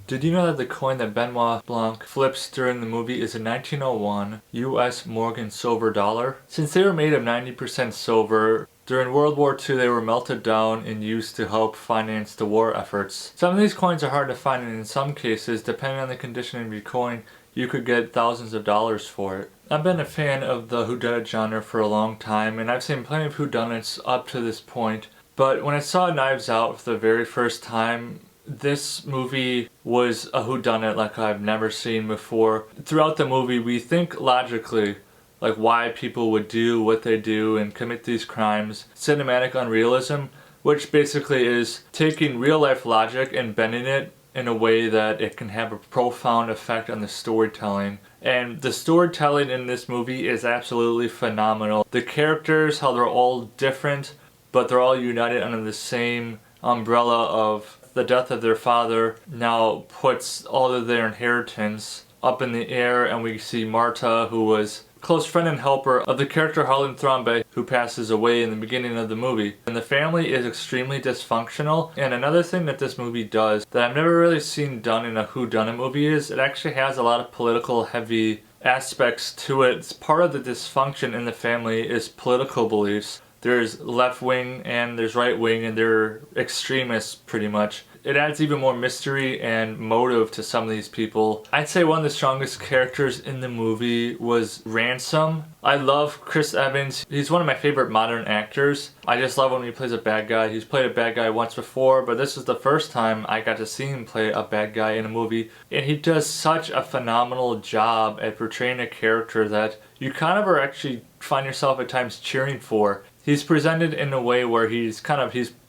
Did you know that the coin that Benoit Blanc flips during the movie is a 1901 US Morgan silver dollar? Since they were made of 90% silver, during World War II they were melted down and used to help finance the war efforts. Some of these coins are hard to find, and in some cases, depending on the condition of your coin, you could get thousands of dollars for it. I've been a fan of the whodunit genre for a long time, and I've seen plenty of whodunits up to this point, but when I saw Knives Out for the very first time, this movie was a whodunit like I've never seen before. Throughout the movie, we think logically, like why people would do what they do and commit these crimes. Cinematic unrealism, which basically is taking real life logic and bending it in a way that it can have a profound effect on the storytelling. And the storytelling in this movie is absolutely phenomenal. The characters, how they're all different, but they're all united under the same umbrella of the death of their father now puts all of their inheritance up in the air, and we see Marta, who was close friend and helper of the character Harlan Thrombey, who passes away in the beginning of the movie. And the family is extremely dysfunctional. And another thing that this movie does that I've never really seen done in a whodunit movie is it actually has a lot of political heavy aspects to it. It's part of the dysfunction in the family is political beliefs. There's left wing and there's right wing, and they're extremists pretty much. It adds even more mystery and motive to some of these people. I'd say one of the strongest characters in the movie was Ransom. I love Chris Evans. He's one of my favorite modern actors. I just love when he plays a bad guy. He's played a bad guy once before, but this is the first time I got to see him play a bad guy in a movie. And he does such a phenomenal job at portraying a character that you kind of are actually find yourself at times cheering for. He's presented in a way where he's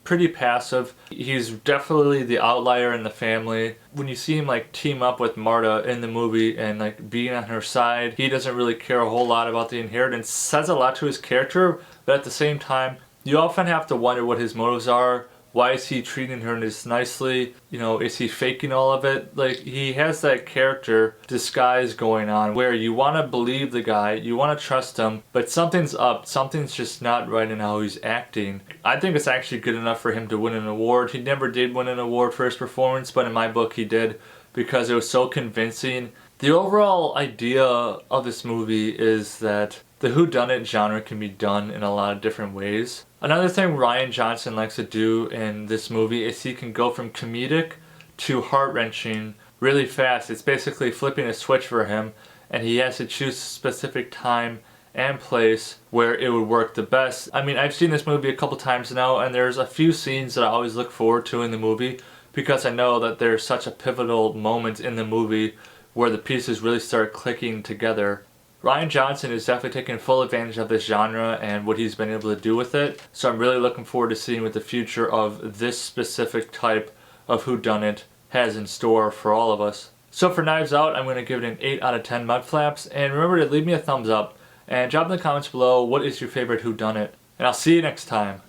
pretty passive. He's definitely the outlier in the family. When you see him like team up with Marta in the movie and like being on her side, he doesn't really care a whole lot about the inheritance. Says a lot to his character, but at the same time, you often have to wonder what his motives are. Why is he treating her this nicely? You know, is he faking all of it? Like, he has that character disguise going on where you want to believe the guy, you want to trust him, but something's up, something's just not right in how he's acting. I think it's actually good enough for him to win an award. He never did win an award for his performance, but in my book he did because it was so convincing. The overall idea of this movie is that the whodunit genre can be done in a lot of different ways. Another thing Rian Johnson likes to do in this movie is he can go from comedic to heart-wrenching really fast. It's basically flipping a switch for him, and he has to choose a specific time and place where it would work the best. I mean, I've seen this movie a couple times now, and there's a few scenes that I always look forward to in the movie because I know that there's such a pivotal moment in the movie where the pieces really start clicking together. Rian Johnson is definitely taking full advantage of this genre and what he's been able to do with it, so I'm really looking forward to seeing what the future of this specific type of whodunit has in store for all of us. So for Knives Out, I'm going to give it an 8 out of 10 Mudflaps, and remember to leave me a thumbs up and drop in the comments below what is your favorite whodunit, and I'll see you next time.